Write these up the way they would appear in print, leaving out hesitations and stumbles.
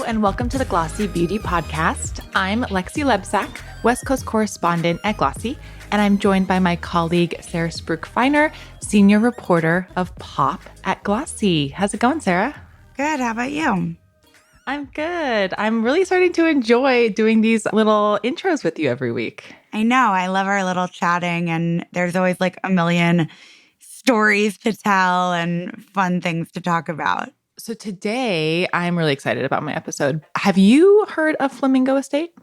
and welcome to the Glossy Beauty Podcast. I'm Lexi Lebsack, West Coast correspondent at Glossy, and I'm joined by my colleague, Sarah Spruik-Feiner, senior reporter of Pop at Glossy. How's it going, Sarah? Good. How about you? I'm good. I'm really starting to enjoy doing these little intros with you every week. I know. I love our little chatting, and there's always like a million stories to tell and fun things to talk about. So today, I'm really excited about my episode. Have you heard of Flamingo Estate?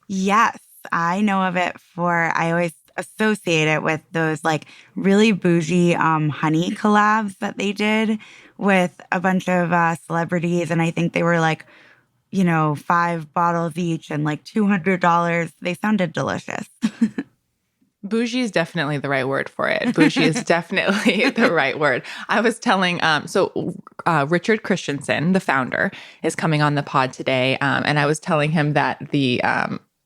Yes, I know of it I always associate it with those like really bougie honey collabs that they did with a bunch of celebrities. And I think they were like, 5 bottles each and like $200. They sounded delicious. Bougie is definitely the right word for it. Bougie is definitely the right word. I was telling, Richard Christiansen, the founder, is coming on the pod today. And I was telling him that the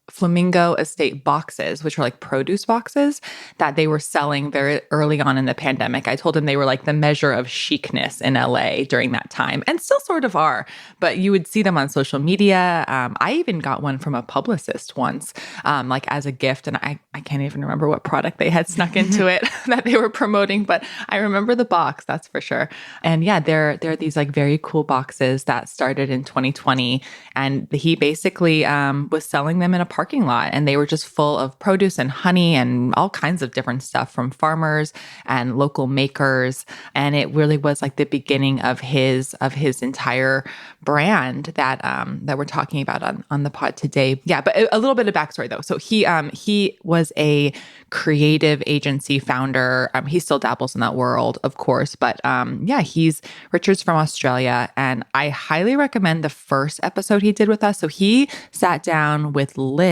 Flamingo Estate boxes, which are like produce boxes that they were selling very early on in the pandemic. I told him they were like the measure of chicness in LA during that time, and still sort of are, but you would see them on social media. I even got one from a publicist once, like as a gift, and I can't even remember what product they had snuck into it that they were promoting, but I remember the box, that's for sure. And yeah, they're these like very cool boxes that started in 2020, and he basically was selling them in a parking lot, and they were just full of produce and honey and all kinds of different stuff from farmers and local makers. And it really was like the beginning of his entire brand that we're talking about on the pod today. Yeah, but a little bit of backstory though. So he was a creative agency founder. He still dabbles in that world, of course, but Richard's from Australia, and I highly recommend the first episode he did with us. So he sat down with Liz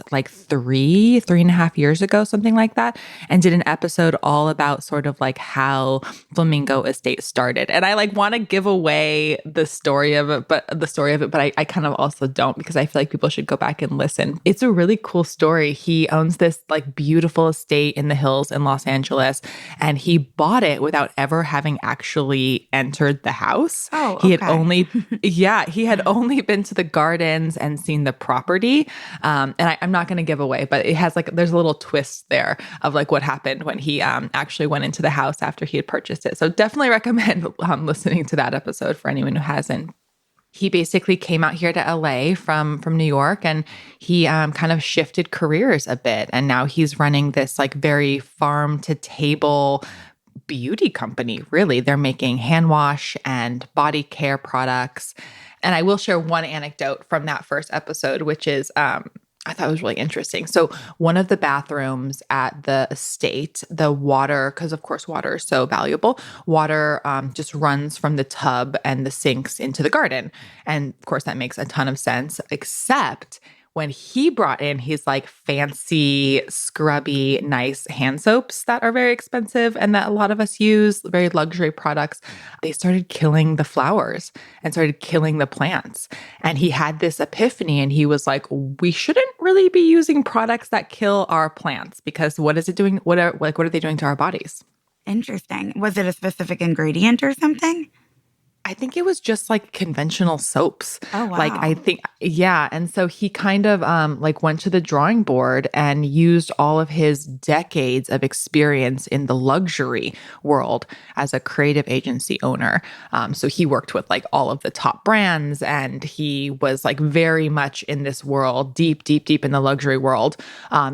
like 3.5 years ago, something like that, and did an episode all about sort of like how Flamingo Estate started. And I like want to give away the story of it, but I kind of also don't, because I feel like people should go back and listen. It's a really cool story. He owns this like beautiful estate in the hills in Los Angeles, and he bought it without ever having actually entered the house. Oh, okay. He had only been to the gardens and seen the property. And I'm not going to give away, but it has like, there's a little twist there of like what happened when he actually went into the house after he had purchased it. So definitely recommend listening to that episode for anyone who hasn't. He basically came out here to LA from New York, and he kind of shifted careers a bit. And now he's running this like very farm to table beauty company. Really, they're making hand wash and body care products. And I will share one anecdote from that first episode, which is I thought it was really interesting. So one of the bathrooms at the estate, the water, because of course water is so valuable, water just runs from the tub and the sinks into the garden. And of course that makes a ton of sense, except when he brought in his like fancy, scrubby, nice hand soaps that are very expensive and that a lot of us use, very luxury products, they started killing the flowers and started killing the plants. And he had this epiphany, and he was like, we shouldn't really be using products that kill our plants, because what is it doing? What are they doing to our bodies? Interesting. Was it a specific ingredient or something? I think it was just like conventional soaps. Oh, wow. Like, I think, yeah. And so he kind of like went to the drawing board and used all of his decades of experience in the luxury world as a creative agency owner. So he worked with like all of the top brands, and he was like very much in this world, deep in the luxury world,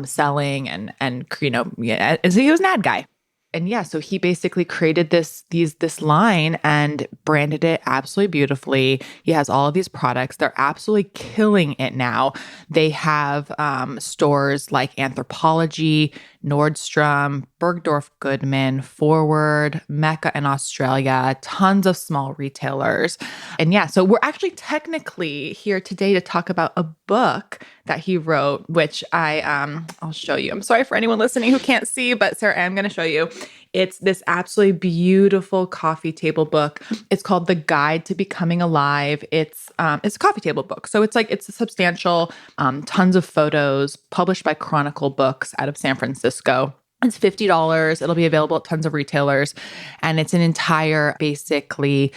selling and so he was an ad guy. And yeah, so he basically created this line and branded it absolutely beautifully. He has all of these products. They're absolutely killing it now. They have stores like Anthropologie, Nordstrom, Bergdorf Goodman, Forward, Mecca in Australia, tons of small retailers. And yeah, so we're actually technically here today to talk about a book that he wrote, which I'll show you. I'm sorry for anyone listening who can't see, but Sarah, I'm going to show you. It's this absolutely beautiful coffee table book. It's called The Guide to Becoming Alive. It's a coffee table book. So it's a substantial, tons of photos, published by Chronicle Books out of San Francisco. It's $50. It'll be available at tons of retailers. And it's an entire, basically,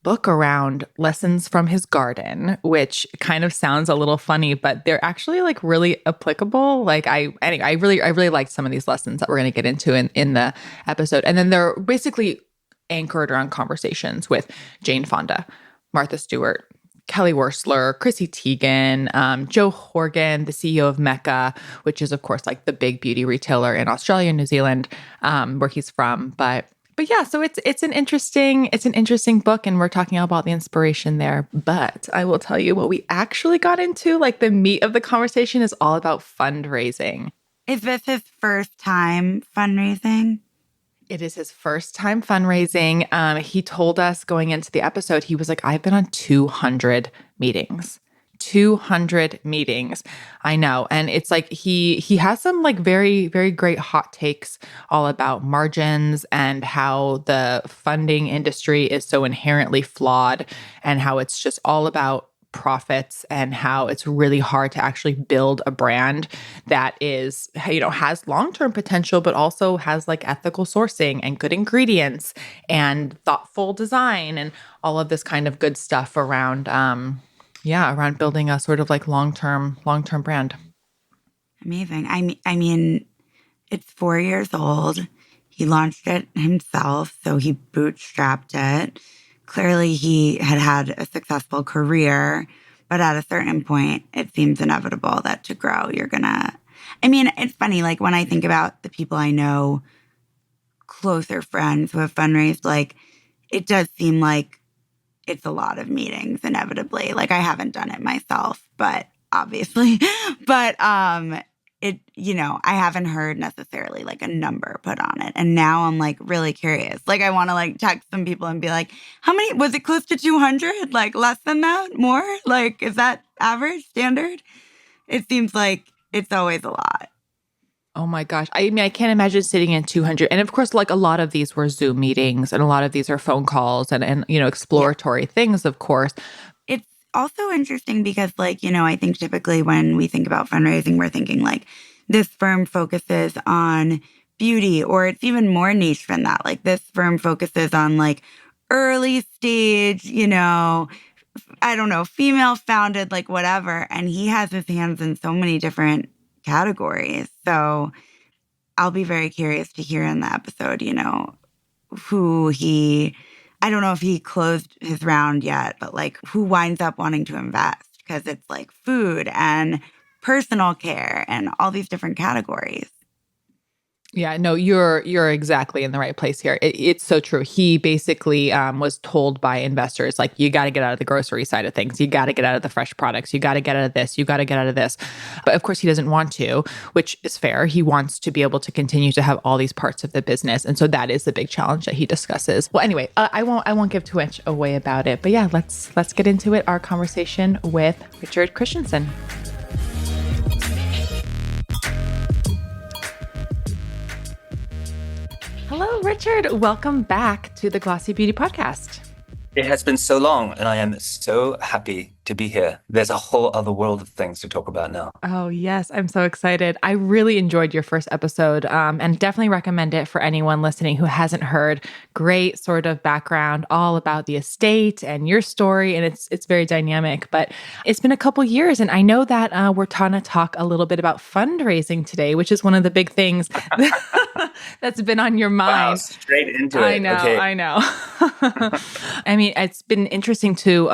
book around lessons from his garden, which kind of sounds a little funny, but they're actually like really applicable. Like anyway, I really liked some of these lessons that we're going to get into in the episode. And then they're basically anchored around conversations with Jane Fonda, Martha Stewart, Kelly Wearstler, Chrissy Teigen, Joe Horgan, the CEO of Mecca, which is of course like the big beauty retailer in Australia and New Zealand, where he's from. But yeah, so it's an interesting book, and we're talking about the inspiration there. But I will tell you what we actually got into, like the meat of the conversation, is all about fundraising. Is this his first time fundraising? It is his first time fundraising. He told us going into the episode, he was like, I've been on 200 meetings. 200 meetings. I know. And it's like he has some like very, very great hot takes all about margins and how the funding industry is so inherently flawed and how it's just all about profits and how it's really hard to actually build a brand that is, has long-term potential, but also has like ethical sourcing and good ingredients and thoughtful design and all of this kind of good stuff around, around building a sort of like long-term brand. Amazing. I mean, it's 4 years old. He launched it himself, so he bootstrapped it. Clearly, he had a successful career, but at a certain point, it seems inevitable that to grow, it's funny, like when I think about the people I know, closer friends who have fundraised, like it does seem like it's a lot of meetings inevitably. Like I haven't done it myself, but obviously, but I haven't heard necessarily like a number put on it. And now I'm like really curious. Like I want to like text some people and be like, how many, was it close to 200? Like less than that? More? Like, is that average, standard? It seems like it's always a lot. Oh my gosh. I mean, I can't imagine sitting in 200. And of course, like a lot of these were Zoom meetings and a lot of these are phone calls and exploratory things, of course. It's also interesting because I think typically when we think about fundraising, we're thinking like this firm focuses on beauty, or it's even more niche than that. Like this firm focuses on like early stage, I don't know, female founded, like whatever. And he has his hands in so many different categories. So I'll be very curious to hear in the episode, I don't know if he closed his round yet, but like who winds up wanting to invest, because it's like food and personal care and all these different categories. Yeah, no, you're exactly in the right place here. It's so true. He basically was told by investors, like, you got to get out of the grocery side of things. You got to get out of the fresh products. You got to get out of this. You got to get out of this. But of course, he doesn't want to, which is fair. He wants to be able to continue to have all these parts of the business, and so that is the big challenge that he discusses. Well, anyway, I won't give too much away about it. But yeah, let's get into it. Our conversation with Richard Christiansen. Hello, Richard. Welcome back to the Glossy Beauty Podcast. It has been so long, and I am so happy to be here. There's a whole other world of things to talk about now. Oh, yes. I'm so excited. I really enjoyed your first episode, and definitely recommend it for anyone listening who hasn't heard. Great sort of background all about the estate and your story, and it's very dynamic. But it's been a couple years, and I know that we're trying to talk a little bit about fundraising today, which is one of the big things that's been on your mind. Wow, straight into it. I know. Okay. I know. I mean, it's been interesting to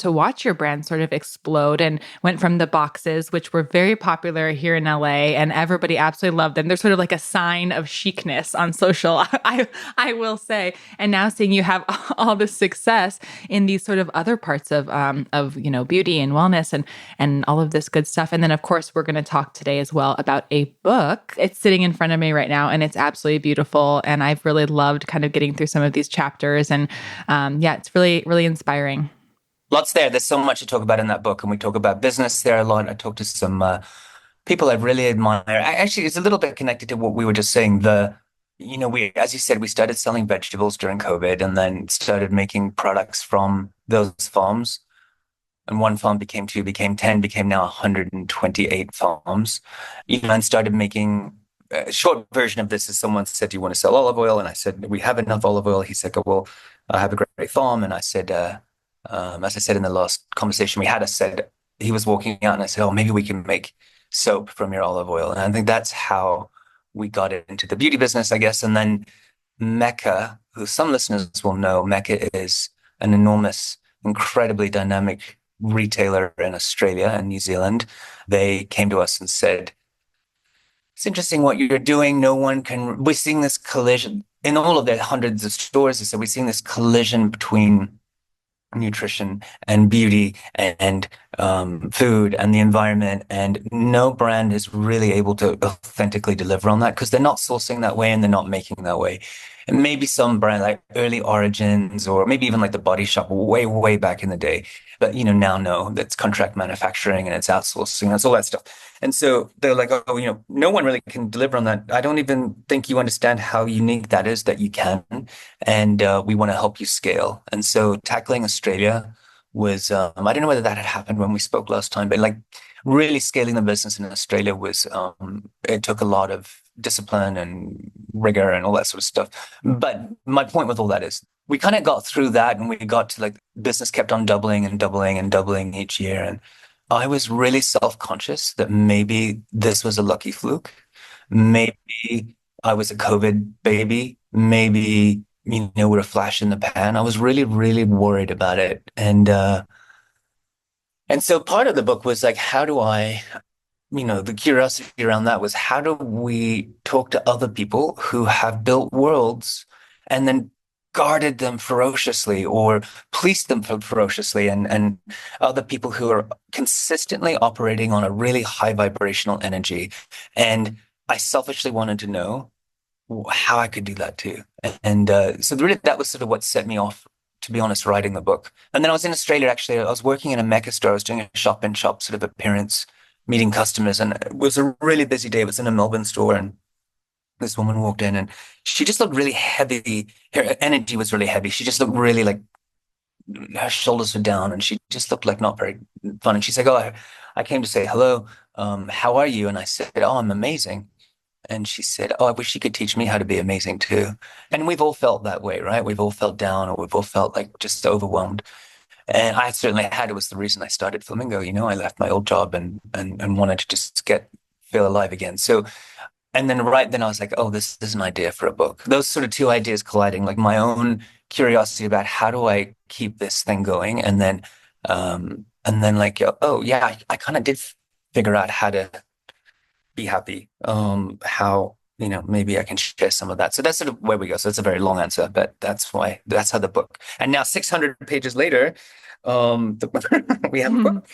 watch your brand sort of explode, and went from the boxes, which were very popular here in LA, and everybody absolutely loved them. They're sort of like a sign of chicness on social, I will say. And now seeing you have all this success in these sort of other parts of beauty and wellness and all of this good stuff. And then of course we're going to talk today as well about a book. It's sitting in front of me right now, and it's absolutely beautiful. And I've really loved kind of getting through some of these chapters, and it's really, really inspiring. Lots there. There's so much to talk about in that book, and we talk about business there a lot. I talked to some people I really admire. Actually, it's a little bit connected to what we were just saying. We, as you said, we started selling vegetables during COVID, and then started making products from those farms. And one farm became 2, became 10, became now 128 farms. And started making. A short version of this is someone said, "Do you want to sell olive oil?" And I said, "We have enough olive oil." He said, "Well, I have a great farm. And I said, as I said in the last conversation we had, I said, he was walking out and I said, oh, maybe we can make soap from your olive oil. And I think that's how we got into the beauty business, I guess. And then Mecca, who some listeners will know, Mecca is an enormous, incredibly dynamic retailer in Australia and New Zealand. They came to us and said, it's interesting what you're doing. We're seeing this collision in all of their hundreds of stores. They said, we're seeing this collision between nutrition and beauty and food and the environment. And no brand is really able to authentically deliver on that because they're not sourcing that way and they're not making that way. And maybe some brand like Early Origins or maybe even like the Body Shop way, way back in the day. But, now know that's contract manufacturing and it's outsourcing. That's all that stuff. And so they're like, oh, no one really can deliver on that. I don't even think you understand how unique that is that you can. And we want to help you scale. And so tackling Australia was, I don't know whether that had happened when we spoke last time, but like really scaling the business in Australia was, it took a lot of discipline and rigor and all that sort of stuff. But my point with all that is we kind of got through that and we got to like business kept on doubling and doubling and doubling each year. And I was really self-conscious that maybe this was a lucky fluke. Maybe I was a COVID baby. Maybe, we're a flash in the pan. I was really, really worried about it. And so part of the book was like, how do I, the curiosity around that was how do we talk to other people who have built worlds and then guarded them ferociously or policed them ferociously and other people who are consistently operating on a really high vibrational energy. And I selfishly wanted to know how I could do that too. And so really that was sort of what set me off, to be honest, writing the book. And then I was in Australia, actually. I was working in a Mecca store. I was doing a shop-in-shop sort of appearance, meeting customers. And it was a really busy day. It was in a Melbourne store. And this woman walked in and she just looked really heavy. Her energy was really heavy. She just looked really like her shoulders were down and she just looked like not very fun. And she's like, oh, I came to say hello. How are you? And I said, oh, I'm amazing. And she said, oh, I wish you could teach me how to be amazing too. And we've all felt that way, right? We've all felt down or we've all felt like just overwhelmed. And I certainly had. It was the reason I started Flamingo. I left my old job and wanted to just feel alive again. So, and then right then I was like, oh, this is an idea for a book. Those sort of two ideas colliding, like my own curiosity about how do I keep this thing going? And then like, oh yeah, I kind of did figure out how to be happy. How, maybe I can share some of that. So that's sort of where we go. So it's a very long answer, but that's how the book. And now 600 pages later, we have a book.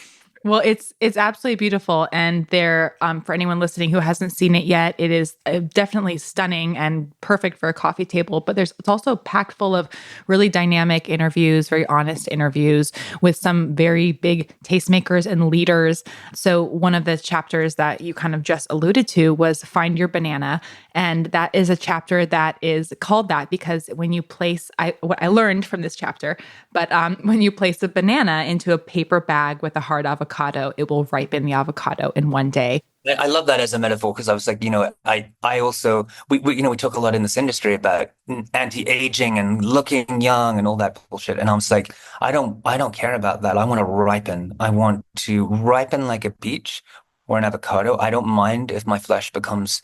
Well, it's absolutely beautiful. And there, for anyone listening who hasn't seen it yet, it is definitely stunning and perfect for a coffee table. But it's also packed full of really dynamic interviews, very honest interviews with some very big tastemakers and leaders. So one of the chapters that you kind of just alluded to was Find Your Banana. And that is a chapter that is called that because when you place, what I learned from this chapter, but when you place a banana into a paper bag with a hard avocado, it will ripen the avocado in one day. I love that as a metaphor because I was like, I also, we talk a lot in this industry about anti-aging and looking young and all that bullshit. And I was like, I don't care about that. I want to ripen. I want to ripen like a peach or an avocado. I don't mind if my flesh becomes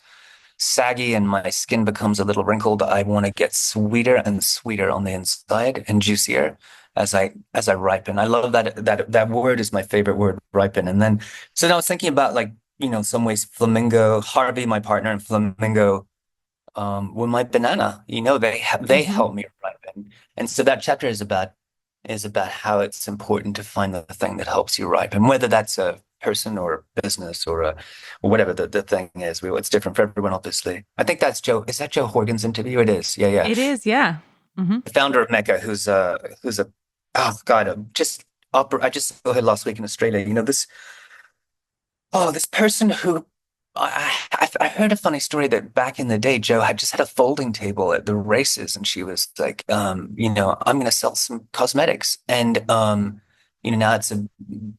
saggy and my skin becomes a little wrinkled. I want to get sweeter and sweeter on the inside and juicier as I ripen. I love that word is my favorite word, ripen. And then so now I was thinking about like, in some ways Flamingo, Harvey, my partner, and Flamingo were my banana. They help me ripen. And so that chapter is about how it's important to find the thing that helps you ripen, whether that's a person or a business or whatever the thing is. It's different for everyone, obviously. I think that's Joe. Is that Joe Horgan's interview? It is. Yeah. It is. Yeah. Mm-hmm. The founder of Mecca, who's a oh God, I just saw her last week in Australia. This person who I heard a funny story that back in the day, Joe had just had a folding table at the races, and she was like, I'm going to sell some cosmetics, and now it's a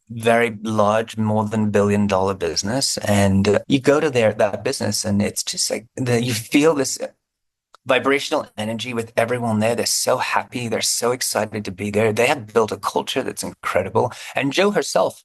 very large, more than $1 billion business, and you go to that business, and it's just like you feel this vibrational energy with everyone there. They're so happy. They're so excited to be there. They have built a culture that's incredible. And Jo herself,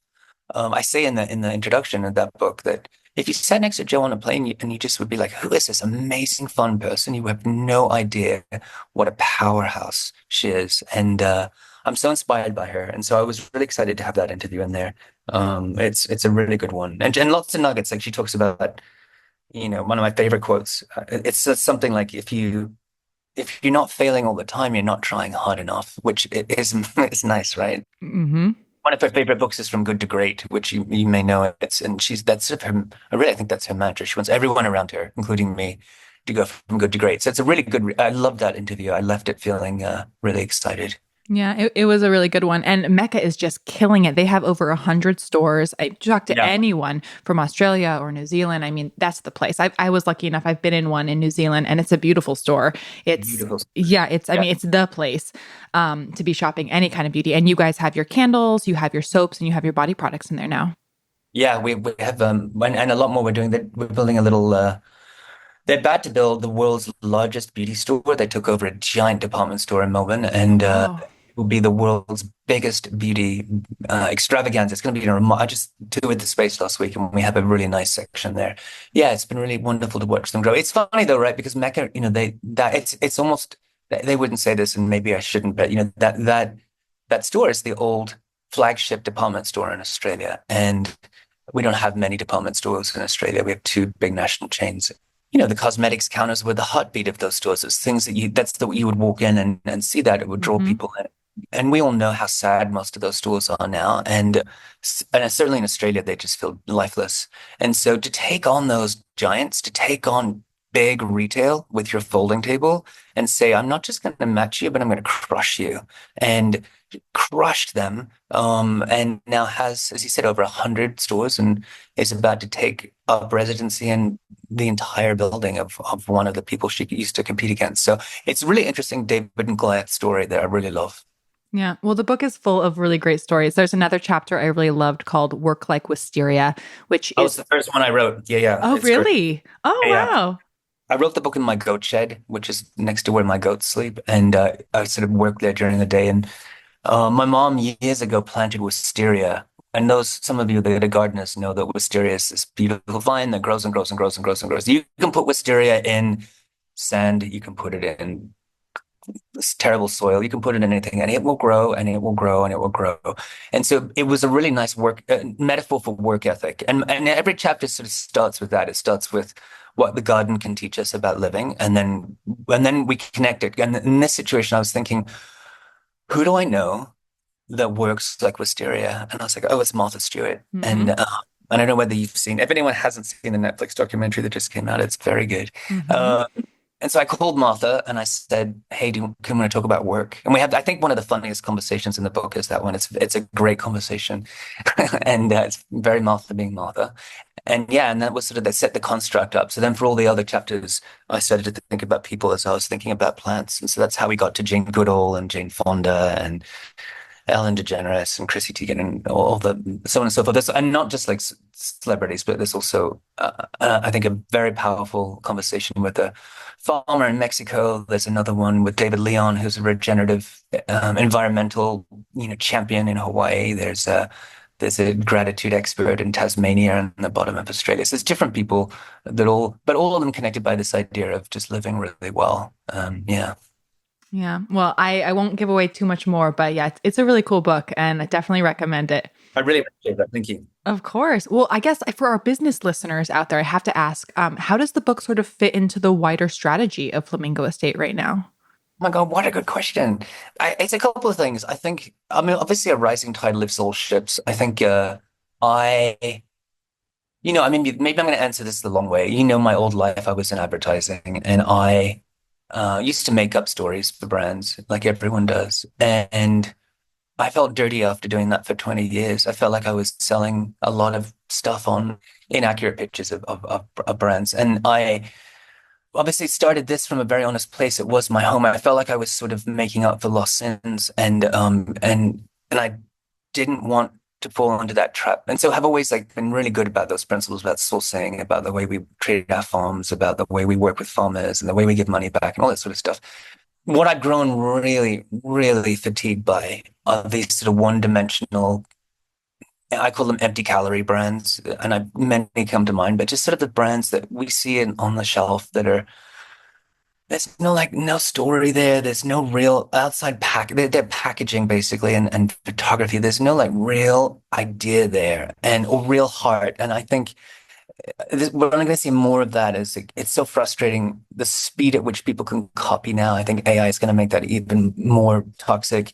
I say in the introduction of that book that if you sat next to Jo on a plane and you just would be like, who is this amazing, fun person? You have no idea what a powerhouse she is. And I'm so inspired by her. And so I was really excited to have that interview in there. It's a really good one. And lots of nuggets. Like she talks about, one of my favorite quotes. It's something like if you're not failing all the time, you're not trying hard enough, which it is it's nice, right? Mm-hmm. One of her favorite books is From Good to Great, which you may know. That's sort of her. I really think that's her mantra. She wants everyone around her, including me, to go from good to great. So it's a really good. I love that interview. I left it feeling really excited. Yeah, it was a really good one. And Mecca is just killing it. They have over 100 stores. I talk to Yeah, anyone from Australia or New Zealand. I mean, that's the place. I was lucky enough. I've been in one in New Zealand and it's a beautiful store. It's, beautiful. yeah, it's, I Yeah, mean, it's the place to be shopping any kind of beauty. And you guys have your candles, you have your soaps, and you have your body products in there now. yeah. We have and a lot more. We're doing that. We're building a little. They're about to build the world's largest beauty store. They took over a giant department store in Melbourne, and Wow. it will be the world's biggest beauty extravaganza. It's going to be I just toured the space last week, and we have a really nice section there. Yeah, it's been really wonderful to watch them grow. It's funny though, right? Because Mecca, it's almost they wouldn't say this, and maybe I shouldn't, but that store is the old flagship department store in Australia, and we don't have many department stores in Australia. We have two big national chains. The cosmetics counters were the heartbeat of those stores. It's things that you would walk in and see that it would draw Mm-hmm. people in. And we all know how sad most of those stores are now. And certainly in Australia, they just feel lifeless. And so to take on those giants, to take on big retail with your folding table and say, I'm not just going to match you, but I'm going to crush you. And crushed them. And now has, as you said, over 100 stores and is about to take up residency in the entire building of one of the people she used to compete against. So it's a really interesting David and Goliath story that I really love. Yeah. Well, the book is full of really great stories. There's another chapter I really loved called Work Like Wisteria, which Oh, it's is, the first one I wrote. Yeah, yeah, oh, it's great. really? Oh, Yeah, yeah. wow. I wrote the book in my goat shed, which is next to where my goats sleep, and I sort of work there during the day. And my mom years ago planted wisteria. And some of you that are gardeners know that wisteria is this beautiful vine that grows and grows and grows and grows and grows. You can put wisteria in sand, you can put it in this terrible soil, you can put it in anything, and it will grow and it will grow and it will grow. And so it was a really nice metaphor for work ethic. And every chapter sort of starts with that. It starts with what the garden can teach us about living, and then we connect it. And in this situation, I was thinking, who do I know that works like wisteria? And I was like, oh, it's Martha Stewart. Mm-hmm. And I don't know whether you've seen, if anyone hasn't seen the Netflix documentary that just came out, it's very good. Mm-hmm. Uh, and so I called Martha and I said, hey, can we talk about work? And we have, I think one of the funniest conversations in the book is that one. It's a great conversation. And it's very Martha being Martha. And yeah, and that was sort of, they set the construct up. So then for all the other chapters, I started to think about people as I was thinking about plants. And so that's how we got to Jane Goodall and Jane Fonda and Ellen DeGeneres and Chrissy Teigen and all the so on and so forth. And not just like celebrities, but there's also, I think, a very powerful conversation with a farmer in Mexico. There's another one with David Leon, who's a regenerative environmental, champion in Hawaii. There's a gratitude expert in Tasmania and the bottom of Australia. So there's different people but all of them connected by this idea of just living really well. Yeah. Yeah. Well, I won't give away too much more, but yeah, it's a really cool book and I definitely recommend it. I really appreciate that. Thank you. Of course. Well, I guess for our business listeners out there, I have to ask, how does the book sort of fit into the wider strategy of Flamingo Estate right now? Oh my God, what a good question. It's a couple of things. I mean, obviously a rising tide lifts all ships. I think I, I mean, maybe I'm going to answer this the long way. My old life, I was in advertising and I used to make up stories for brands like everyone does. And I felt dirty after doing that for 20 years. I felt like I was selling a lot of stuff on inaccurate pictures of brands. And I obviously started this from a very honest place. It was my home. I felt like I was sort of making up for lost sins, and I didn't want to fall into that trap. And so I've always like been really good about those principles, about sourcing, about the way we treat our farms, about the way we work with farmers and the way we give money back and all that sort of stuff. What I've grown really, really fatigued by are these sort of one-dimensional, I call them empty calorie brands, and many come to mind, but just sort of the brands that we see on the shelf that are there's no story there. There's no real outside they're packaging basically and photography. There's no like real idea there or real heart. And I think we're only going to see more of that. It's so frustrating the speed at which people can copy now. I think AI is going to make that even more toxic.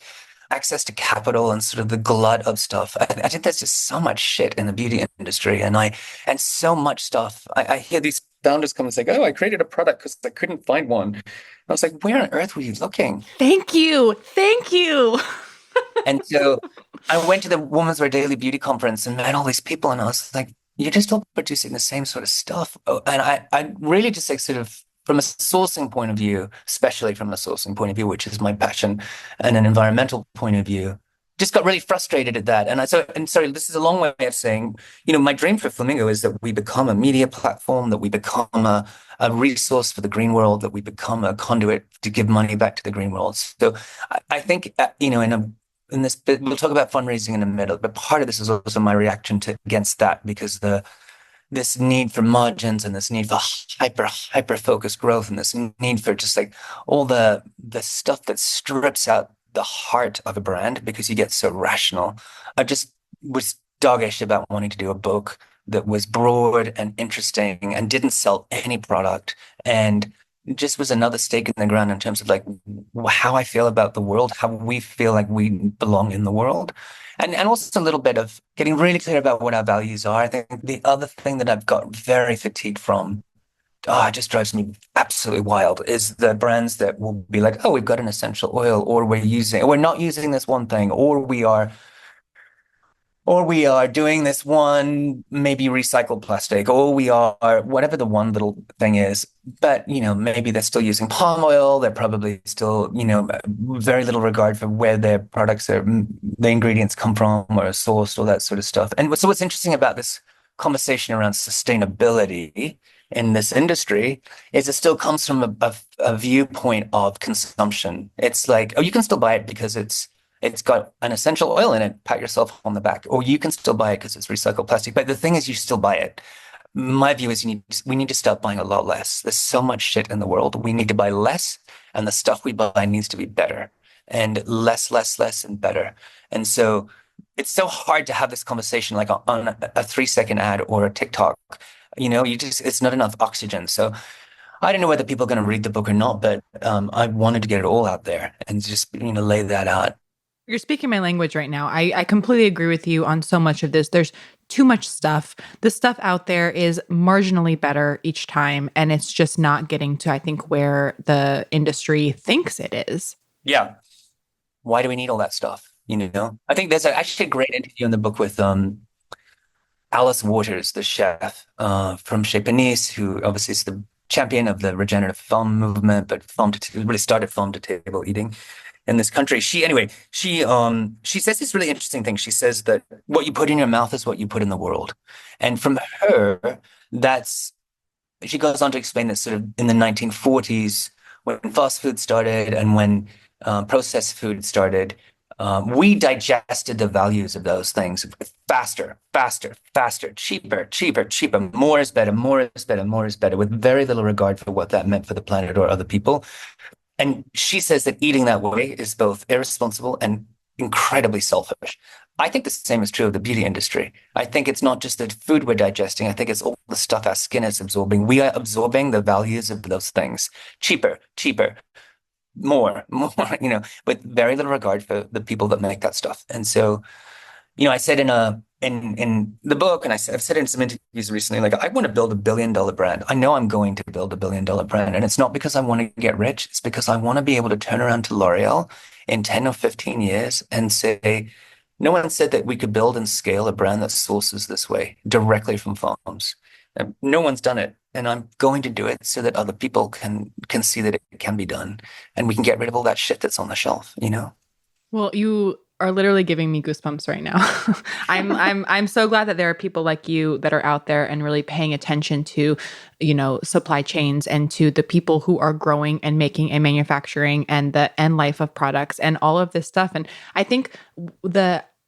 Access to capital and sort of the glut of stuff. I think there's just so much shit in the beauty industry, and so much stuff. I hear these founders come and say, "Oh, I created a product because I couldn't find one." I was like, "Where on earth were you looking?" Thank you. And so I went to the Women's Wear Daily Beauty Conference and met all these people, and I was like, "You're just all producing the same sort of stuff." Oh, and I really just like sort of from a sourcing point of view, especially from a sourcing point of view, which is my passion, and an environmental point of view, just got really frustrated at that. Sorry, this is a long way of saying, my dream for Flamingo is that we become a media platform, that we become a resource for the green world, that we become a conduit to give money back to the green world. So I think, in this bit, we'll talk about fundraising in a minute, but part of this is also my reaction against that, because this need for margins and this need for hyper focused growth and this need for just like all the stuff that strips out the heart of a brand because you get so rational. I just was doggish about wanting to do a book that was broad and interesting and didn't sell any product and just was another stake in the ground in terms of like how I feel about the world, how we feel like we belong in the world. And also a little bit of getting really clear about what our values are. I think the other thing that I've got very fatigued from, it just drives me absolutely wild, is the brands that will be like, oh, we've got an essential oil, or we're not using this one thing, or we are doing this one, maybe recycled plastic, or we are whatever the one little thing is. But, maybe they're still using palm oil. They're probably still, very little regard for where their products the ingredients come from or are sourced, all that sort of stuff. And so what's interesting about this conversation around sustainability in this industry is it still comes from a viewpoint of consumption. It's like, oh, you can still buy it because it's got an essential oil in it, pat yourself on the back. Or you can still buy it because it's recycled plastic. But the thing is, you still buy it. My view is we need to stop buying a lot less. There's so much shit in the world. We need to buy less, and the stuff we buy needs to be better. And less, and better. And so it's so hard to have this conversation like on a 3-second ad or a TikTok. It's not enough oxygen. So I don't know whether people are going to read the book or not, but I wanted to get it all out there and just, lay that out. You're speaking my language right now. I completely agree with you on so much of this. There's too much stuff. The stuff out there is marginally better each time, and it's just not getting to, I think, where the industry thinks it is. Yeah. Why do we need all that stuff? I think there's actually a great interview in the book with Alice Waters, the chef from Chez Panisse, who obviously is the champion of the regenerative farm movement, but really started farm to table eating in this country. She says this really interesting thing. She says that what you put in your mouth is what you put in the world. And from her, she goes on to explain that sort of in the 1940s, when fast food started and when processed food started, we digested the values of those things faster, cheaper. More is better, with very little regard for what that meant for the planet or other people. And she says that eating that way is both irresponsible and incredibly selfish. I think the same is true of the beauty industry. I think it's not just the food we're digesting. I think it's all the stuff our skin is absorbing. We are absorbing the values of those things. Cheaper, more, with very little regard for the people that make that stuff. And so, I said in the book, and I've said in some interviews recently, like, I want to build $1 billion brand. I know I'm going to build $1 billion brand. And it's not because I want to get rich. It's because I want to be able to turn around to L'Oreal in 10 or 15 years and say, no one said that we could build and scale a brand that sources this way directly from farms. And no one's done it. And I'm going to do it so that other people can see that it can be done. And we can get rid of all that shit that's on the shelf, Well, you are literally giving me goosebumps right now. I'm so glad that there are people like you that are out there and really paying attention to, supply chains and to the people who are growing and making and manufacturing and the end life of products and all of this stuff. And I think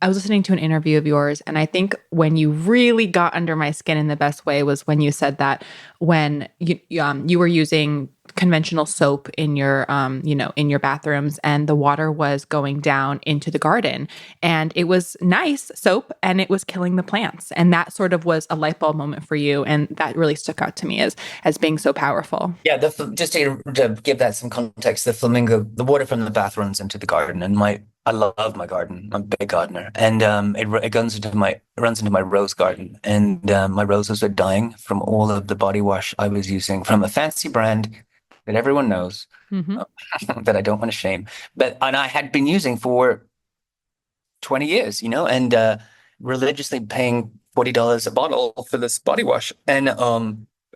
I was listening to an interview of yours, and I think when you really got under my skin in the best way was when you said that when you were using conventional soap in your in your bathrooms, and the water was going down into the garden, and it was nice soap, and it was killing the plants, and that sort of was a light bulb moment for you, and that really stuck out to me as being so powerful. Yeah, just to give that some context, the water from the bathrooms into the garden, and I love my garden. I'm a big gardener, and it runs into my rose garden, and my roses are dying from all of the body wash I was using from a fancy brand that everyone knows, Mm-hmm. that I don't want to shame, and I had been using for 20 years, and religiously paying $40 a bottle for this body wash. And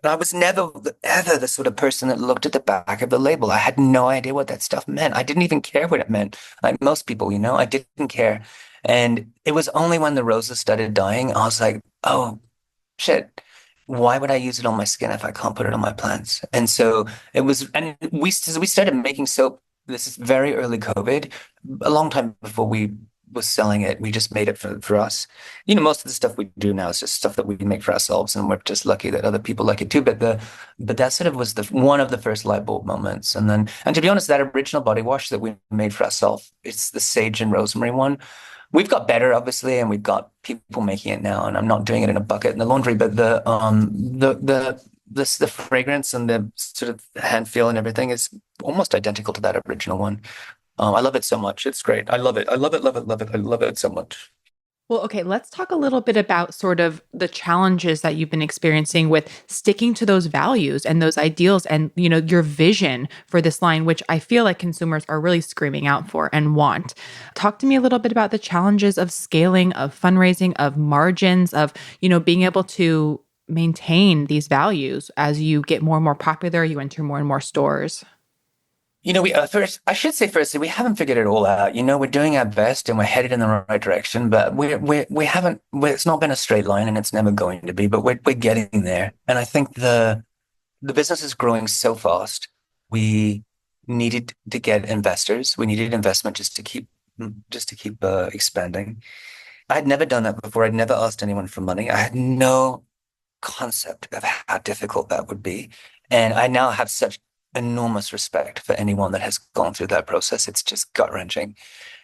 I was never ever the sort of person that looked at the back of the label. I had no idea what that stuff meant. I didn't even care what it meant. Like most people, I didn't care. And it was only when the roses started dying, I was like, oh shit, why would I use it on my skin if I can't put it on my plants? And so and we started making soap. This is very early COVID, a long time before we was selling it. We just made it for us. Most of the stuff we do now is just stuff that we make for ourselves, and we're just lucky that other people like it too. But that sort of was one of the first light bulb moments. And to be honest, that original body wash that we made for ourselves, it's the sage and rosemary one. We've got better, obviously, and we've got people making it now. And I'm not doing it in a bucket in the laundry, but the fragrance and the sort of hand feel and everything is almost identical to that original one. I love it so much. It's great. I love it. I love it, love it, love it. I love it so much. Well, okay, let's talk a little bit about sort of the challenges that you've been experiencing with sticking to those values and those ideals and, your vision for this line, which I feel like consumers are really screaming out for and want. Talk to me a little bit about the challenges of scaling, of fundraising, of margins, of, being able to maintain these values as you get more and more popular, you enter more and more stores. I should say firstly, we haven't figured it all out. We're doing our best and we're headed in the right direction, but we haven't, it's not been a straight line, and it's never going to be, but we're getting there. And I think the business is growing so fast. We needed to get investors. We needed investment just to keep expanding. I had never done that before. I'd never asked anyone for money. I had no concept of how difficult that would be. And I now have such enormous respect for anyone that has gone through that process. It's just gut-wrenching.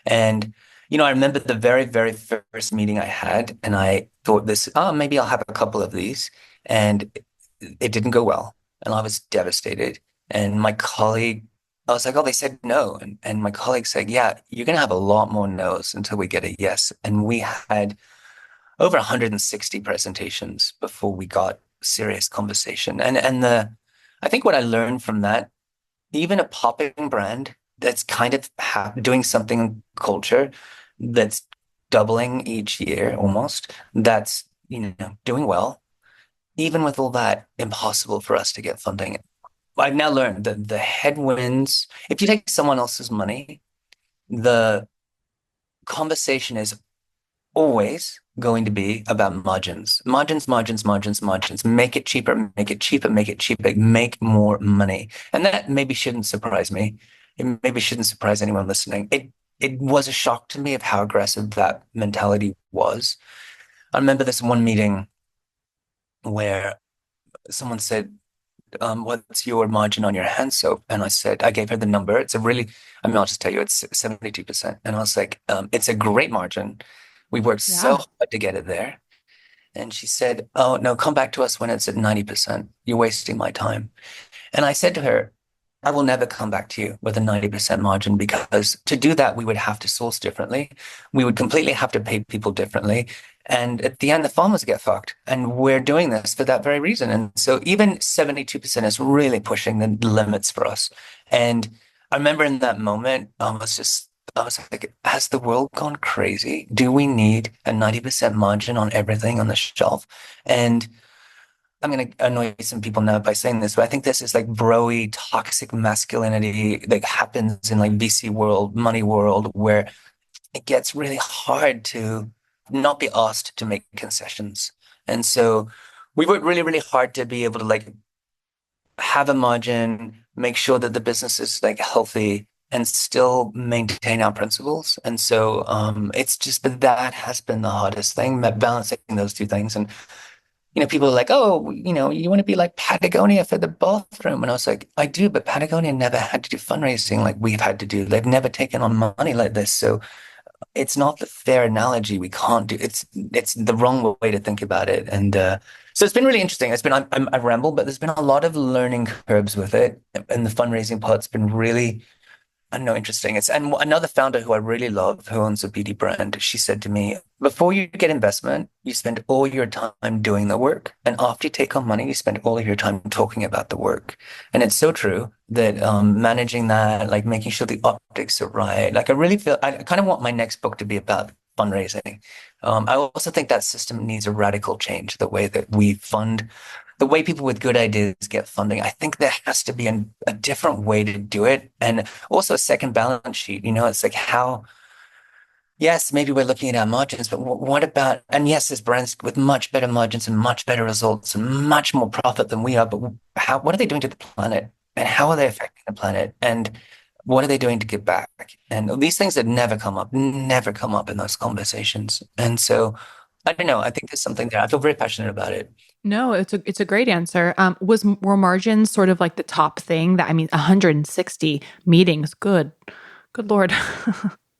And, I remember the very, very first meeting I had, and I thought maybe I'll have a couple of these. And it didn't go well. And I was devastated. And my colleague, I was like, oh, they said no. And my colleague said, yeah, you're going to have a lot more no's until we get a yes. And we had over 160 presentations before we got serious conversation. I think what I learned from that, even a popping brand that's kind of doing something in culture that's doubling each year almost, that's, doing well, even with all that, impossible for us to get funding. I've now learned that the headwinds, if you take someone else's money, the conversation is always going to be about margins. Margins. Make it cheaper, make it cheaper, make it cheaper, make more money. And that maybe shouldn't surprise me. It maybe shouldn't surprise anyone listening. It was a shock to me of how aggressive that mentality was. I remember this one meeting where someone said, what's your margin on your hand soap? And I gave her the number. I'll just tell you, it's 72%. And I was like, it's a great margin. We worked so hard to get it there. And she said, oh, no, come back to us when it's at 90%. You're wasting my time. And I said to her, I will never come back to you with a 90% margin, because to do that, we would have to source differently. We would completely have to pay people differently. And at the end, the farmers get fucked. And we're doing this for that very reason. And so even 72% is really pushing the limits for us. And I remember in that moment, I was like, has the world gone crazy? Do we need a 90% margin on everything on the shelf? And I'm going to annoy some people now by saying this, but I think this is like bro-y, toxic masculinity that happens in like VC world, money world, where it gets really hard to not be asked to make concessions. And so we work really, really hard to be able to like have a margin, make sure that the business is like healthy and still maintain our principles. And so it's just but that has been the hardest thing, balancing those two things. And people are like, oh, you want to be like Patagonia for the bathroom. And I was like, I do, but Patagonia never had to do fundraising like we've had to do. They've never taken on money like this. So it's not the fair analogy. We can't do it's the wrong way to think about it. And so it's been really interesting. It's been I ramble, but there's been a lot of learning curves with it. And the fundraising part's been really I don't know, interesting. And another founder who I really love, who owns a beauty brand, she said to me, before you get investment, you spend all your time doing the work. And after you take on money, you spend all of your time talking about the work. And it's so true that managing that, like making sure the optics are right. Like I kind of want my next book to be about fundraising. I also think that system needs a radical change, the way that we fund the way people with good ideas get funding. I think there has to be a different way to do it. And also a second balance sheet. It's like yes, maybe we're looking at our margins, but what about, and yes, there's brands with much better margins and much better results and much more profit than we are. But what are they doing to the planet? And how are they affecting the planet? And what are they doing to give back? And these things that never come up in those conversations. And so I don't know. I think there's something there. I feel very passionate about it. No, it's a great answer. Were margins sort of like the top thing? That I mean, 160 meetings. Good Lord.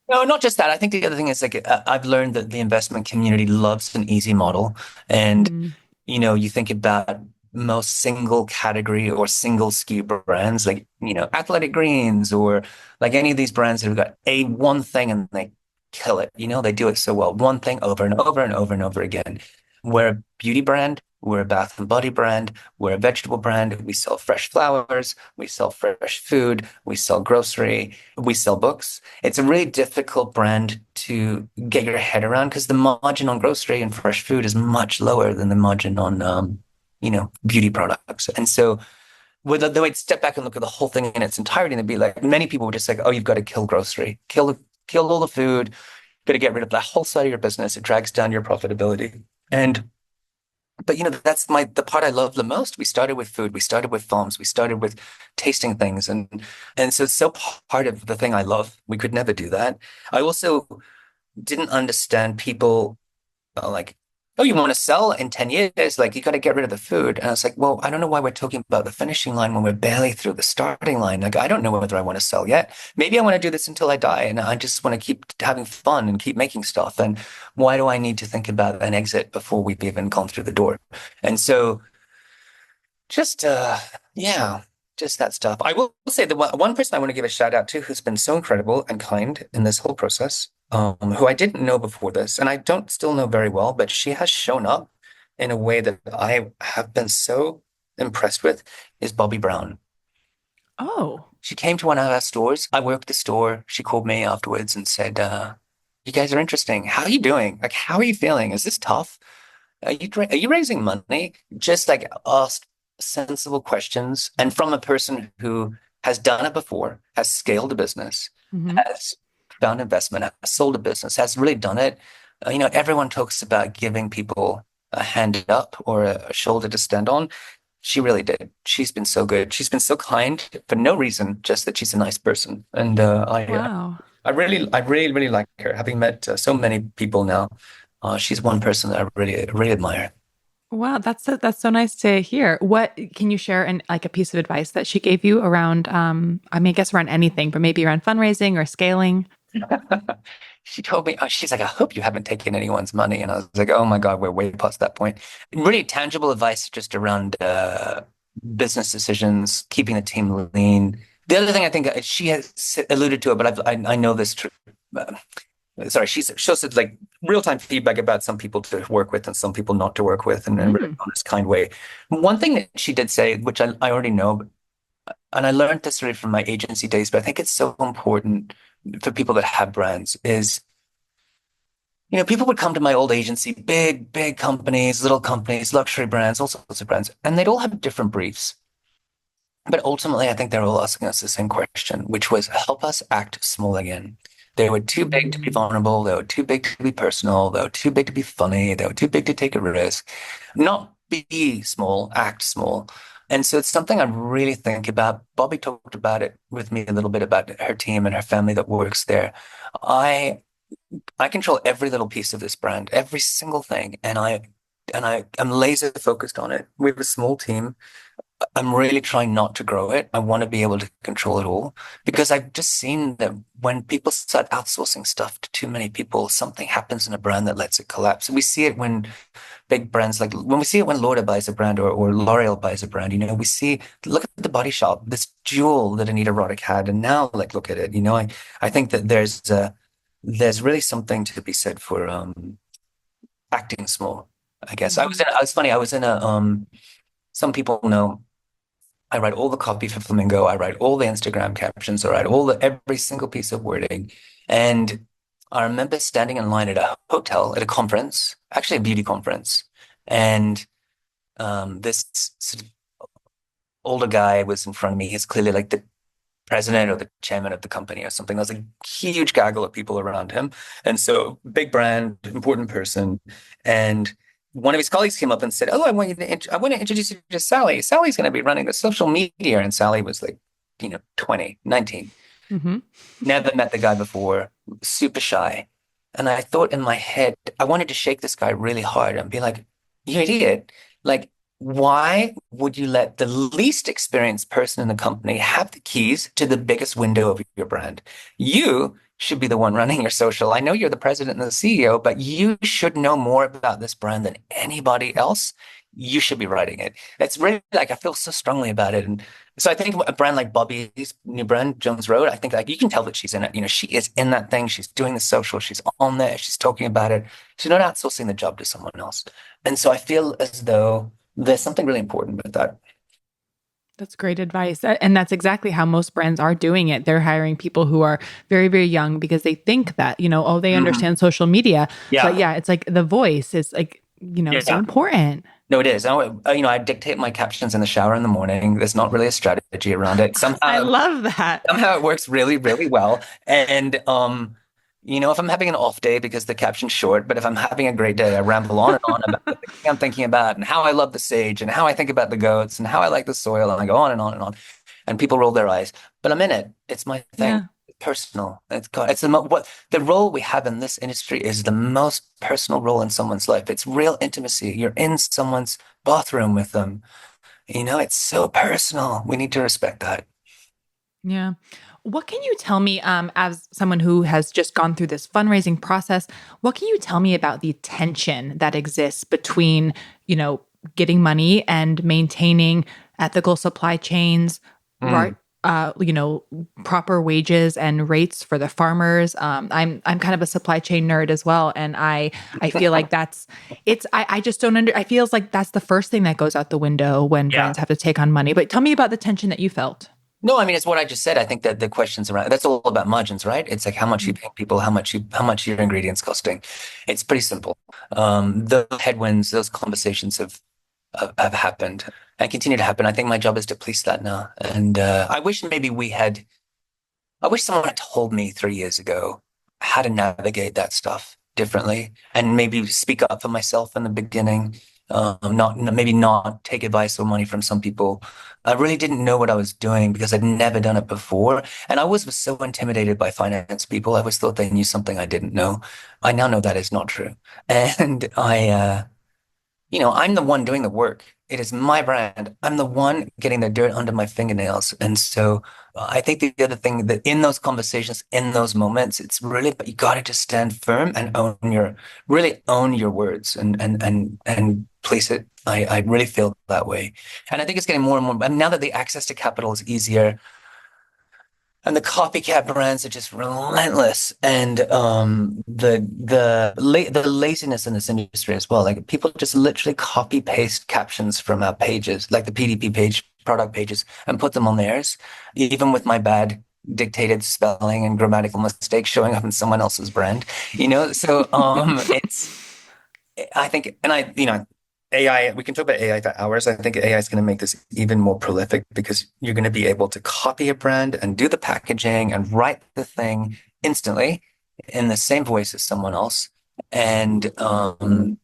No, not just that. I think the other thing is like I've learned that the investment community loves an easy model. And, Mm. you think about most single category or single SKU brands like, Athletic Greens or like any of these brands that have got a one thing and they kill it. They do it so well. One thing over and over and over and over again. We're a beauty brand. We're a bath and body brand. We're a vegetable brand. We sell fresh flowers. We sell fresh food. We sell grocery. We sell books. It's a really difficult brand to get your head around because the margin on grocery and fresh food is much lower than the margin on, beauty products. And so, with the way to step back and look at the whole thing in its entirety, and be like, many people were just like, "Oh, you've got to kill grocery, kill all the food, got to get rid of that whole side of your business. It drags down your profitability." But that's the part I love the most. We started with food, we started with farms, we started with tasting things, and so it's so part of the thing I love. We could never do that. I also didn't understand people like, oh, you want to sell in 10 years? Like, you got to get rid of the food. And I was like, well, I don't know why we're talking about the finishing line when we're barely through the starting line. Like, I don't know whether I want to sell yet. Maybe I want to do this until I die. And I just want to keep having fun and keep making stuff. And why do I need to think about an exit before we've even gone through the door? And so just, yeah, just that stuff. I will say the one person I want to give a shout out to who's been so incredible and kind in this whole process, who I didn't know before this, and I don't still know very well, but she has shown up in a way that I have been so impressed with, is Bobby Brown. Oh, She came to one of our stores. I worked the store. She called me afterwards and said, you guys are interesting. How are you doing? Like, how are you feeling? Is this tough? Are you raising money? Just like asked sensible questions, and from a person who has done it before, has scaled a business, mhm. has found investment, has sold a business, has really done it. Everyone talks about giving people a hand up or a shoulder to stand on. She really did. She's been so good. She's been so kind for no reason, just that she's a nice person. And Wow. I really, really like her. Having met so many people now, she's one person that I really, really admire. Wow, that's so nice to hear. What can you share like a piece of advice that she gave you around I mean, I guess around anything, but maybe around fundraising or scaling? She told me, she's like, I hope you haven't taken anyone's money. And I was like, oh my God, we're way past that point. Really tangible advice just around business decisions, keeping the team lean. The other thing I think she has alluded to it, but I know this true. Sorry, she said like real-time feedback about some people to work with and some people not to work with in a really Mm. honest, kind way. One thing that she did say, which I already know, and I learned this really from my agency days, but I think it's so important for people that have brands is, people would come to my old agency, big companies, little companies, luxury brands, all sorts of brands, and they'd all have different briefs. But ultimately, I think they're all asking us the same question, which was help us act small again. They were too big to be vulnerable. They were too big to be personal. They were too big to be funny. They were too big to take a risk. Not be small, act small. And so it's something I really think about. Bobby talked about it with me a little bit about her team and her family that works there. I I control every little piece of this brand, every single thing, and I'm laser focused on it. We have a small team. I'm really trying not to grow it. I want to be able to control it all because I've just seen that when people start outsourcing stuff to too many people, something happens in a brand that lets it collapse. We see it when big brands like when we see it when Lauder buys a brand or L'Oreal buys a brand, we see, look at the Body Shop, this jewel that Anita Roddick had, and now like look at it. I think that there's really something to be said for acting small, I guess. I was funny, I was in a some people know I write all the copy for Flamingo. I write all the Instagram captions. I write every single piece of wording. And I remember standing in line at a hotel at a conference, actually a beauty conference, and this sort of older guy was in front of me. He's clearly like the president or the chairman of the company or something. There was a huge gaggle of people around him, and so big brand, important person, and one of his colleagues came up and said, "Oh, I want to introduce you to Sally. Sally's going to be running the social media." And Sally was like, 20, 19. Mm-hmm. Never met the guy before, super shy. And I thought in my head, I wanted to shake this guy really hard and be like, "You idiot. Like, why would you let the least experienced person in the company have the keys to the biggest window of your brand? You should be the one running your social. I know you're the president and the CEO, but you should know more about this brand than anybody else. You should be writing it." It's really like I feel so strongly about it. And so I think a brand like Bobby's new brand, Jones Road, I think like you can tell that she's in it. She is in that thing. She's doing the social. She's on there. She's talking about it. She's not outsourcing the job to someone else. And so I feel as though there's something really important with that. That's great advice. And that's exactly how most brands are doing it. They're hiring people who are very, very young because they think that, they understand social media. Yeah. But yeah, it's like the voice is like, so important. No, it is. I dictate my captions in the shower in the morning. There's not really a strategy around it. Somehow I love that. Somehow it works really, really well. And if I'm having an off day because the caption's short, but if I'm having a great day, I ramble on and on about the thing I'm thinking about and how I love the sage and how I think about the goats and how I like the soil, and I go on and on and on. And people roll their eyes, but I'm in it. It's my thing. Yeah. It's personal. It's the role we have in this industry is the most personal role in someone's life. It's real intimacy. You're in someone's bathroom with them. It's so personal. We need to respect that. Yeah. What can you tell me, as someone who has just gone through this fundraising process, what can you tell me about the tension that exists between, getting money and maintaining ethical supply chains, right? Proper wages and rates for the farmers. I'm kind of a supply chain nerd as well. And I feel like I just don't I feels like that's the first thing that goes out the window when brands have to take on money. But tell me about the tension that you felt. No, I mean, it's what I just said. I think that the questions around that's all about margins, right? It's like how much you pay people, how much your ingredients costing. It's pretty simple. The headwinds, those conversations have happened and continue to happen. I think my job is to police that now. And I wish someone had told me 3 years ago how to navigate that stuff differently and maybe speak up for myself in the beginning. Not take advice or money from some people. I really didn't know what I was doing because I'd never done it before. And I was so intimidated by finance people. I always thought they knew something I didn't know. I now know that is not true. And I'm the one doing the work. It is my brand. I'm the one getting the dirt under my fingernails. And so I think the other thing that in those conversations, in those moments, it's really, but you got to just stand firm and really own your words and place it. I really feel that way. And I think it's getting more and more, and now that the access to capital is easier, and the copycat brands are just relentless, and the laziness in this industry as well. Like people just literally copy paste captions from our pages, like the PDP page, product pages, and put them on theirs, even with my bad dictated spelling and grammatical mistakes showing up in someone else's brand. So it's. I think, and AI, we can talk about AI for hours. I think AI is going to make this even more prolific because you're going to be able to copy a brand and do the packaging and write the thing instantly in the same voice as someone else. And I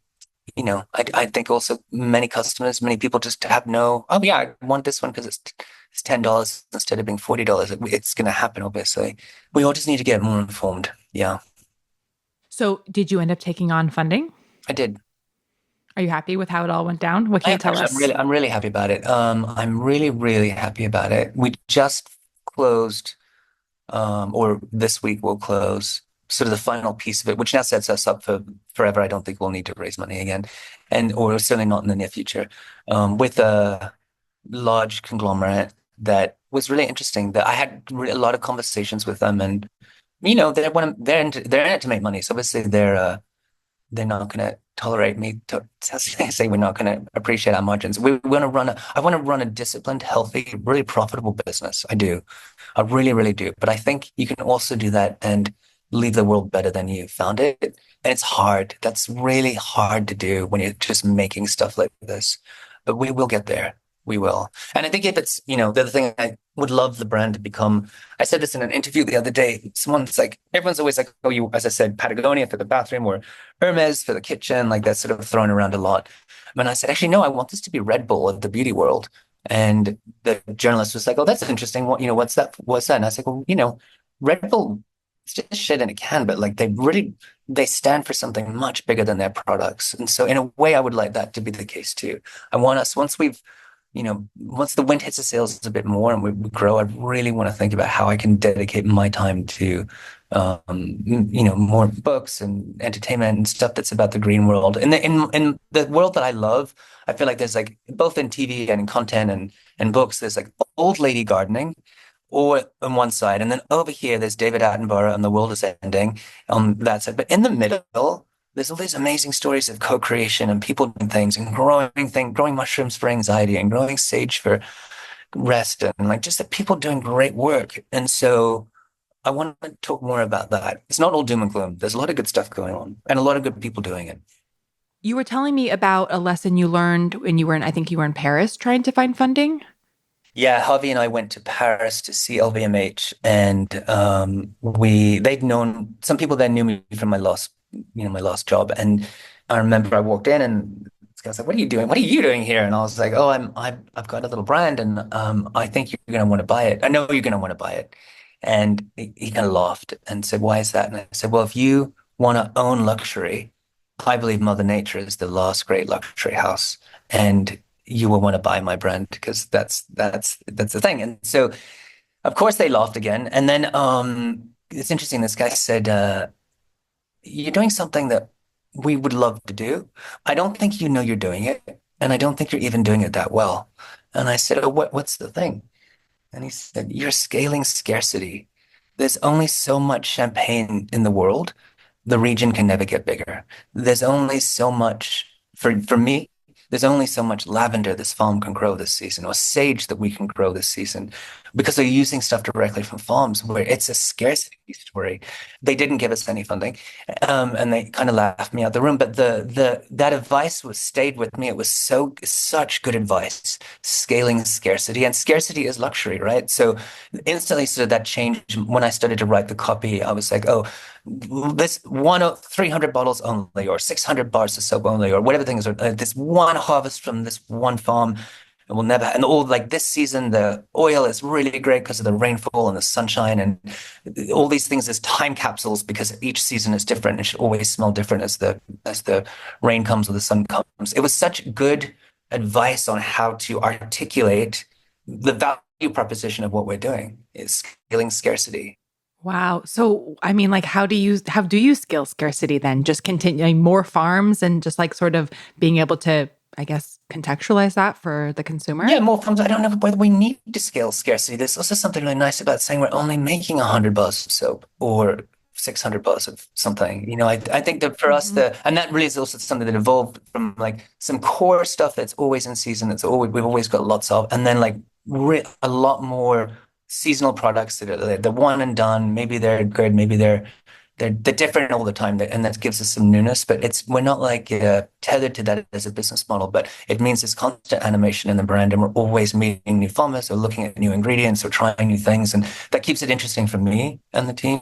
think also many customers, many people just have no, oh yeah, I want this one because it's $10 instead of being $40. It's going to happen, obviously. We all just need to get more informed. Yeah, So, did you end up taking on funding? I did. Are you happy with how it all went down? What I can you am tell actually, us? I'm really happy about it. I'm really, really happy about it. We just closed, or this week we'll close sort of the final piece of it, which now sets us up for forever. I don't think we'll need to raise money again, or certainly not in the near future, with a large conglomerate that was really interesting. That I had a lot of conversations with them, and they're in it to make money. So obviously they're not going to tolerate me to say we're not going to appreciate our margins. I want to run a disciplined, healthy, really profitable business. I do. I really, really do. But I think you can also do that and leave the world better than you found it. And it's hard. That's really hard to do when you're just making stuff like this. But we will get there. We will. And I think if it's, the other thing I would love the brand to become, I said this in an interview the other day. Everyone's always like, oh, as I said, Patagonia for the bathroom or Hermes for the kitchen, like that's sort of thrown around a lot. And I said, actually, no, I want this to be Red Bull of the beauty world. And the journalist was like, oh, that's interesting. What's that? What's that? And I was like, well, Red Bull, it's just shit in a can, but like they stand for something much bigger than their products. And so in a way, I would like that to be the case too. I want us, once the wind hits the sails a bit more and we grow, I really want to think about how I can dedicate my time to, more books and entertainment and stuff that's about the green world. In the world that I love, I feel like there's like both in TV and in content and books, there's like old lady gardening or on one side, and then over here there's David Attenborough and the world is ending on that side. But in the middle, there's all these amazing stories of co-creation and people doing things and growing mushrooms for anxiety and growing sage for rest and like just the people doing great work. And so I want to talk more about that. It's not all doom and gloom. There's a lot of good stuff going on and a lot of good people doing it. You were telling me about a lesson you learned when I think you were in Paris trying to find funding. Yeah, Harvey and I went to Paris to see LVMH, and they'd known some people that knew me from my last job, and I remember I walked in and this guy was like, "What are you doing? What are you doing here?" And I was like, "Oh, I've got a little brand, and I think you're going to want to buy it. I know you're going to want to buy it." And he kind of laughed and said, "Why is that?" And I said, "Well, if you want to own luxury, I believe Mother Nature is the last great luxury house, and you will want to buy my brand because that's the thing." And so, of course, they laughed again. And then it's interesting. This guy said, "You're doing something that we would love to do. I don't think you know you're doing it, and I don't think you're even doing it that well." And I said, "Oh, what's the thing?" And he said, "You're scaling scarcity. There's only so much champagne in the world. The region can never get bigger. There's only so much for me. There's only so much lavender this farm can grow this season, or sage that we can grow this season, because they're using stuff directly from farms where it's a scarcity story. They didn't give us any funding, and they kind of laughed me out the room. But that advice stayed with me. It was such good advice. Scaling scarcity, and scarcity is luxury, right? So instantly, sort of that changed when I started to write the copy. I was like, oh, this 300 bottles only, or 600 bars of soap only, or whatever things are. This one harvest from this one farm, and we'll never. And all like this season, the oil is really great because of the rainfall and the sunshine, and all these things as time capsules because each season is different. It should always smell different as the rain comes or the sun comes. It was such good advice on how to articulate the value proposition of what we're doing is scaling scarcity. Wow. So, I mean, like, how do you scale scarcity then? Just continuing more farms and just like sort of being able to, I guess, contextualize that for the consumer? Yeah, more farms. I don't know whether we need to scale scarcity. There's also something really nice about saying we're only making 100 bars of soap or 600 bars of something. I think that for us, and that really is also something that evolved from like some core stuff that's always in season. We've always got lots of, and then like a lot more seasonal products that are the one and done. Maybe they're good, maybe they're they're different all the time, and that gives us some newness. But we're not like tethered to that as a business model. But it means there's constant animation in the brand, and we're always meeting new farmers or looking at new ingredients or trying new things, and that keeps it interesting for me and the team.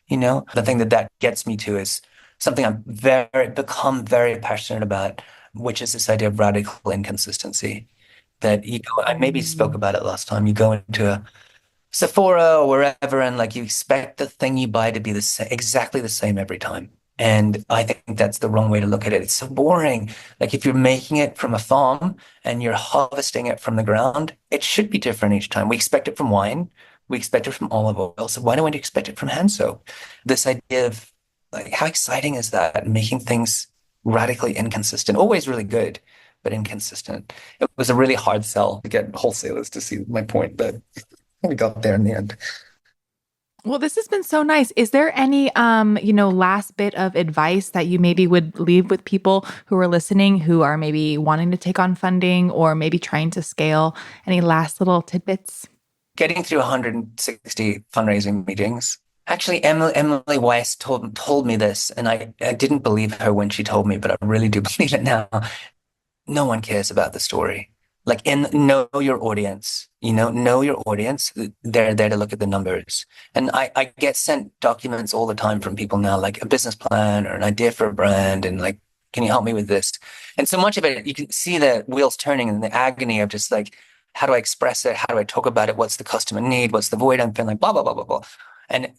The thing that gets me to is something I'm become very passionate about, which is this idea of radical inconsistency. That I maybe spoke about it last time. You go into a Sephora or wherever, and like you expect the thing you buy to be exactly the same every time. And I think that's the wrong way to look at it. It's so boring. Like if you're making it from a farm and you're harvesting it from the ground, it should be different each time. We expect it from wine. We expect it from olive oil. So why don't we expect it from hand soap? This idea of like, how exciting is that? Making things radically inconsistent, always really good, but inconsistent. It was a really hard sell to get wholesalers to see my point, but we got there in the end. Well, this has been so nice. Is there any, last bit of advice that you maybe would leave with people who are listening, who are maybe wanting to take on funding or maybe trying to scale? Any last little tidbits? Getting through 160 fundraising meetings. Actually, Emily Weiss told me this, and I didn't believe her when she told me, but I really do believe it now. No one cares about the story. Like, know your audience, know your audience. They're there to look at the numbers. And I get sent documents all the time from people now, like a business plan or an idea for a brand. And like, can you help me with this? And so much of it, you can see the wheels turning and the agony of just like, how do I express it? How do I talk about it? What's the customer need? What's the void I'm feeling? Blah, blah, blah, blah, blah. And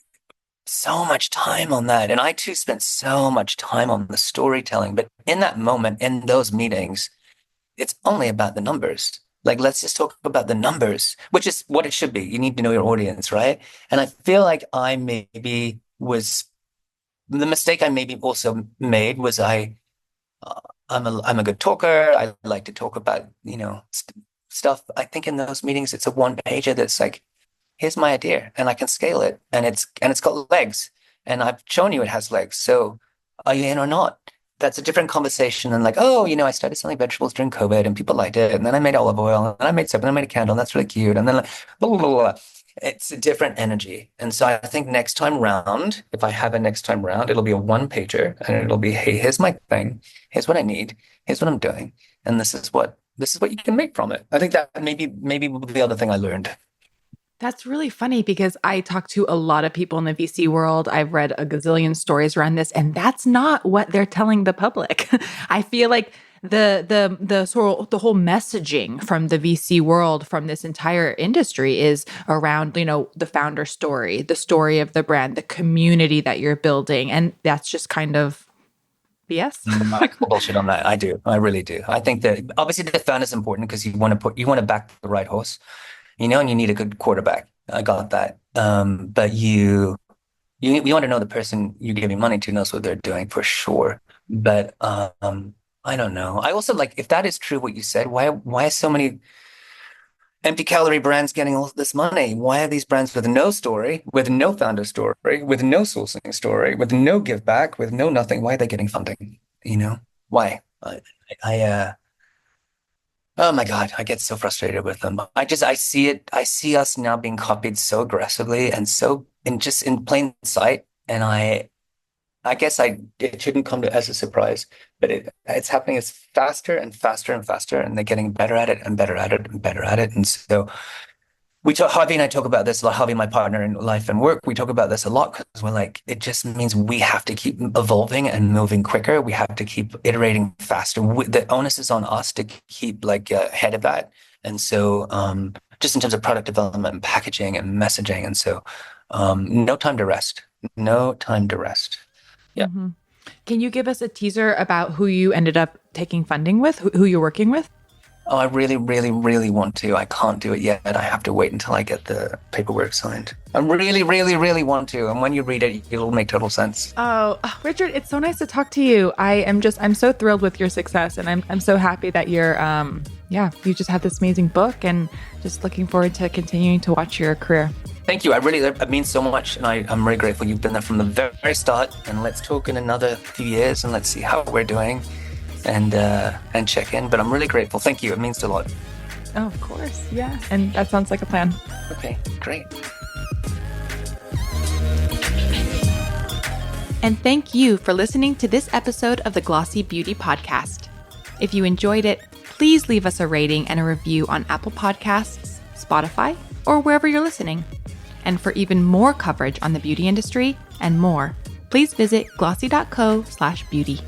so much time on that. And I too spent so much time on the storytelling. But in that moment, in those meetings, it's only about the numbers. Like, let's just talk about the numbers, which is what it should be. You need to know your audience, right? And I feel like the mistake I maybe also made was I'm a good talker. I like to talk about, stuff. I think in those meetings, it's a one pager that's like, here's my idea and I can scale it and it's got legs and I've shown you it has legs. So are you in or not? That's a different conversation than like, oh, I started selling vegetables during COVID and people liked it. And then I made olive oil and then I made soap and I made a candle and that's really cute. And then like, blah, blah, blah, blah. It's a different energy. And so I think next time round, if I have a next time round, it'll be a one pager and it'll be, hey, here's my thing. Here's what I need. Here's what I'm doing. And this is what you can make from it. I think that maybe will be the other thing I learned. That's really funny because I talk to a lot of people in the VC world. I've read a gazillion stories around this, and that's not what they're telling the public. I feel like the whole messaging from the VC world, from this entire industry, is around the founder story, the story of the brand, the community that you're building, and that's just kind of BS. Bullshit on that. I do. I really do. I think that obviously the founder is important because you want to back the right horse. And you need a good quarterback. I got that. But you want to know the person you're giving money to knows what they're doing for sure. But I don't know. I also like, if that is true what you said, why are so many empty calorie brands getting all this money? Why are these brands with no story, with no founder story, with no sourcing story, with no give back, with no nothing? Why are they getting funding? Why? Oh my God, I get so frustrated with them. I see it. I see us now being copied so aggressively and just in plain sight. And I guess it shouldn't come as a surprise, but it's happening as faster and faster and faster, and they're getting better at it and better at it and better at it. And so Harvey and I talk about this a lot. Harvey, my partner in life and work, we talk about this a lot because we're like, it just means we have to keep evolving and moving quicker. We have to keep iterating faster. The onus is on us to keep ahead of that. And so just in terms of product development and packaging and messaging. And so no time to rest. No time to rest. Yeah. Mm-hmm. Can you give us a teaser about who you ended up taking funding with, who you're working with? Oh, I really, really, really want to. I can't do it yet. I have to wait until I get the paperwork signed. I really, really, really want to. And when you read it, it'll make total sense. Oh, Richard, it's so nice to talk to you. I'm so thrilled with your success. And I'm so happy that you're, you just have this amazing book and just looking forward to continuing to watch your career. Thank you. It means so much. And I'm really grateful. You've been there from the very start. And let's talk in another few years and let's see how we're doing. And check in, but I'm really grateful. Thank you. It means a lot. Oh, of course. Yeah. And that sounds like a plan. Okay, great. And thank you for listening to this episode of the Glossy Beauty Podcast. If you enjoyed it, please leave us a rating and a review on Apple Podcasts, Spotify, or wherever you're listening. And for even more coverage on the beauty industry and more, please visit glossy.co/beauty.